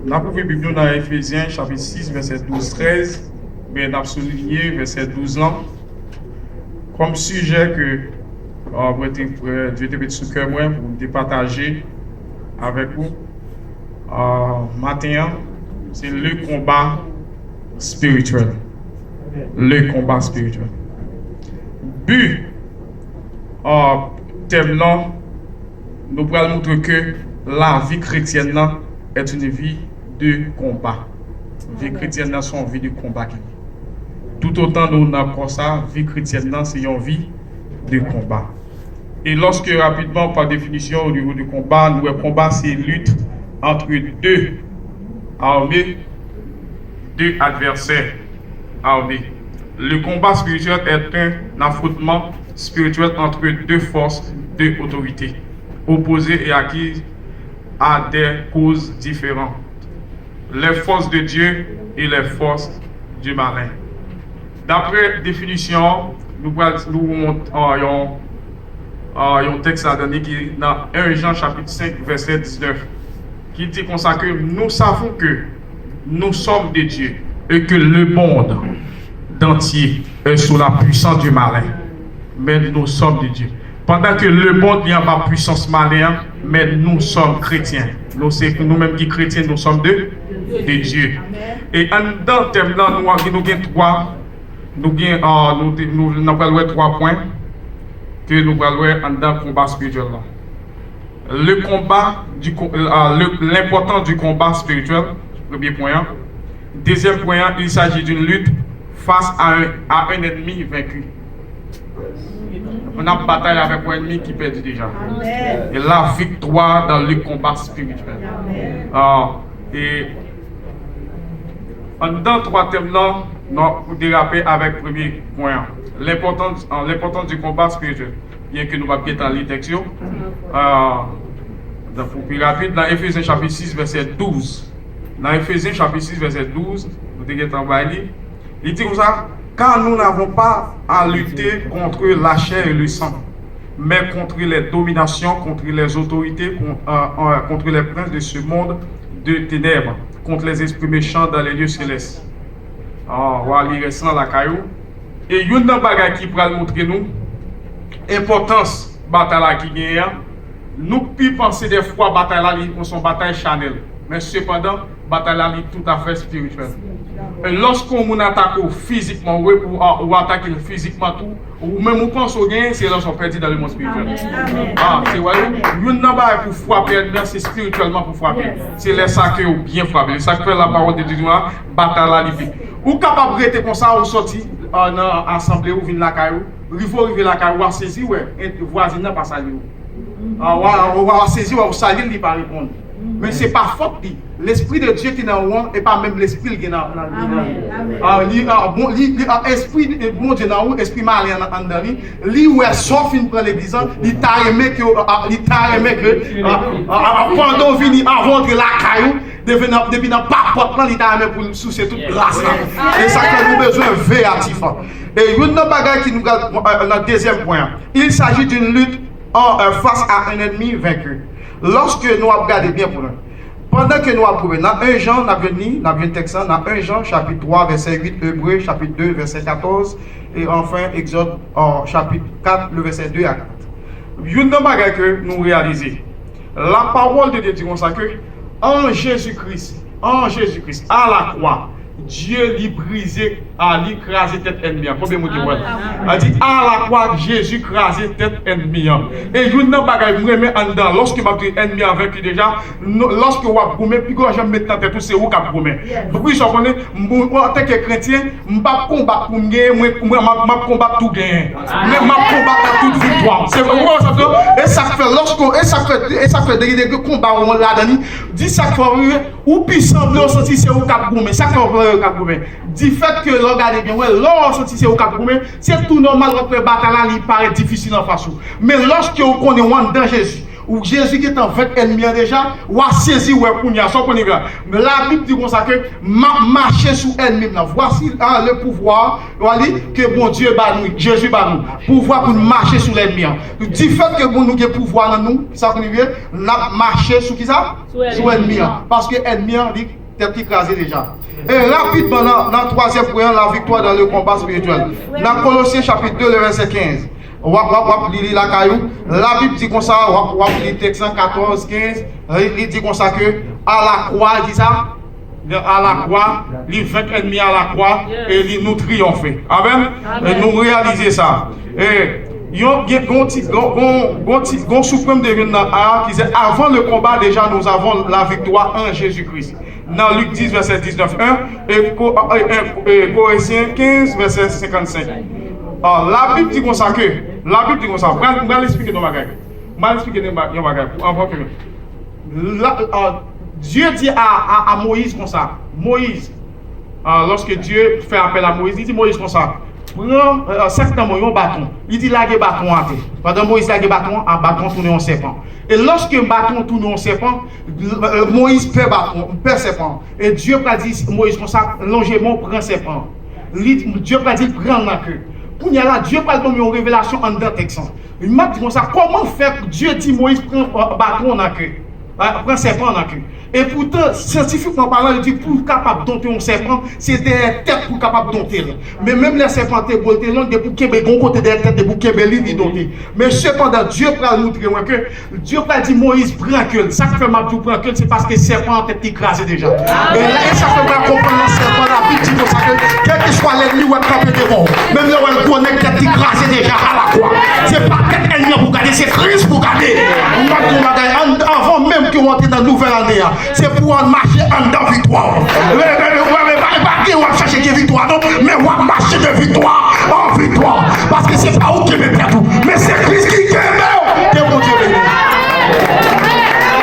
Nous avons vu Bible dans Ephésiens chapitre 6, verset 12-13, mais nous avons souligné verset 12 ans comme sujet que Dieu te met sous cœur moi pour partager avec vous. Matin, c'est le combat spirituel. Le combat spirituel. But, thème là, nous pourrons montrer que la vie chrétienne là, est une vie de combat. La vie chrétienne là, c'est une vie de combat. Tout autant nous avons ça, la vie chrétienne là, c'est une vie de combat. Et lorsque rapidement, par définition, au niveau du combat, le combat, c'est lutte entre deux armées, deux adversaires armés. Le combat spirituel est un affrontement spirituel entre deux forces, deux autorités, opposées et acquises à des causes différentes. Les forces de Dieu et les forces du malin. D'après définition, nous montrons un texte à donner qui est dans 1 Jean chapitre 5 verset 19 qui dit comme ça que nous savons que nous sommes de Dieu et que le monde entier est sous la puissance du malin, mais nous sommes de Dieu. Pendant que le monde n'a pas puissance malin, mais nous sommes chrétiens. Nous-mêmes qui chrétiens, nous sommes de Dieu. Et dans le thème là, nous avons trois points que nous allons voir dans le combat spirituel. Le combat, l'importance du combat spirituel, premier point. Deuxième point, il s'agit d'une lutte face à un ennemi vaincu. On a une bataille avec un ennemi qui perd déjà. Amen. Et la victoire dans le combat spirituel. Et dans trois thèmes là, nous déraper avec le premier point. L'importance du combat spirituel. Bien que nous allons bien dans les textes. Pour plus rapide, dans Ephésiens chapitre 6, verset 12. Dans Ephésiens chapitre 6, verset 12, vous devez travailler. Il dit comme ça, car nous n'avons pas à lutter contre la chair et le sang, mais contre les dominations, contre les autorités, contre les princes de ce monde de ténèbres, contre les esprits méchants dans les lieux célestes. Voilà, il reste dans la caillou. Et il y a une bagaille qui pourra montrer nous l'importance de la bataille qui gagne. Nous pouvons penser des fois que la bataille est une bataille charnelle, mais cependant, la bataille est tout à fait spirituelle. Et lorsqu'on attaque physiquement, ou attaque physiquement tout, ou même on pense au gain, c'est lorsqu'on perd dans le monde spirituel. C'est vrai. Nous n'avons pas pour frapper, c'est spirituellement pour frapper. C'est les sacs qui ont bien frappé. Ça fait la parole de Dieu, bataille la ou capable de rester comme ça, ou sortir dans l'assemblée, ou venir la caillou, il faut arriver la caillou, ou saisir, le voisin n'a pas sali. On va saisir, on va salir, il ne va pas répondre. Mais ce n'est pas faute. L'esprit de Dieu qui est dans le monde et pas même l'esprit qui est dans le monde. L'esprit de mon Dieu dans le l'esprit malin dans lui, lui où est sauf une prend l'église, il t'a aimé que pendant venir avant de la caillou, depuis dans pas porte il t'a aimé pour soucier toute grâce. Et ça que nous besoin véatif. Et une bagaille qui nous garde dans le deuxième point. Il s'agit d'une lutte face à un ennemi vaincu. Lorsque nous regardons bien pour nous, pendant que nous avons dans 1 Jean, nous avons texte dans 1 Jean chapitre 3 verset 8, Hébreux chapitre 2 verset 14 et enfin Exode chapitre 4 le verset 2 à 4. Une chose que nous réalisons, la parole de Dieu dit comme ça que en Jésus-Christ, à la croix, Dieu lui brisé, lui crasé tête ennemi. Combien de mots a dit à la croix Jésus crasé tête ennemi. Et je ne bagaille vraiment en dedans. Lorsque ma ennemi avec déjà, lorsque vous avez puis quand j'aime mettre tête tout c'est vous qui avez gommé. Oui, je connais en tant que chrétien, je pas combattre pour gagner, moi combattre tout gagner. Mais ma combattre toute victoire. C'est vraiment ça. Et ça fait lorsque des combats on l'a donné, dit ça fait ou puissant le senti c'est vous qui avez gommé. Ça fait du fait que regardez bien, lorsque c'est au Cap-Goumé, c'est tout normal que la bataille paraît difficile en face. Mais lorsque vous connaissez dans Jésus, où Jésus qui est en fait ennemi déjà, ou a saisi ou est pour sans qu'on y va. Mais la Bible dit comme ça que marcher sous ennemi. Voici le pouvoir que bon Dieu bat nous, Jésus bat nous. Pouvoir pour marcher sous l'ennemi. Du fait que bon nous avons pouvoir dans nous, ça qu'on y vient, marcher sous qui ça? Sous l'ennemi. Parce que l'ennemi dit tête écrasée déjà. Et rapidement, dans le troisième point, la victoire dans le combat spirituel. Dans Colossiens chapitre 2, le verset 15. La Bible dit comme ça, on va lire texte 14, 15. Il dit comme ça que à la croix, il dit ça. À la croix, les 20 ennemis à la croix, et nous triompher. Amen. Et nous réaliser ça. Et il y a un suprême devant qui dit avant le combat, déjà nous avons la victoire en Jésus-Christ. Dans Luc 10, verset 19, 1 et Corinthiens 15, verset 55. Alors, la Bible dit comme ça que, je vais l'expliquer dans ma Dieu dit à Moïse comme ça, Moïse, lorsque Dieu fait appel à Moïse, il dit Moïse comme ça, prends certainement un bâton. Il dit laguer bâton à terre. Pendant Moïse laguer bâton, un bâton tourne en serpent. Et lorsque un bâton tourne en serpent, Moïse perd bâton, perd serpent. Et Dieu a dit Moïse comme ça, longement prend serpent. Dieu a dit prends la queue. Pour y aller, Dieu a donné une révélation en deux textes. Il m'a dit comme ça, comment faire que Dieu dit Moïse prend bâton en queue, prend serpent en queue. Et pourtant, scientifiquement parlant, il dit pour capable de dompter un serpent, c'est des têtes pour capable de dompter. Mais même les serpents, des bouquets, des côté des têtes, des bouquets, ils dompter. Mais cependant, Dieu va nous montrer que Dieu va dire Moïse prend que ça qui fait ma tout prend que c'est parce que le serpent en tête écrasé déjà. Et là, ça fait pas comprendre le serpent, la vie dit comme ça que quel que soit l'ennemi ou le devant, même là où elle connaît tête écrasée déjà à la croix. C'est pas tête ennemi pour garder, c'est Christ pour garder. Avant même que vous entrez dans la nouvelle année. C'est pour marcher en dans victoire. Pas qu'on va chercher des victoires, non, mais on va marcher de victoire en victoire. Parce que c'est pas vous qui me perd tout, mais c'est Christ qui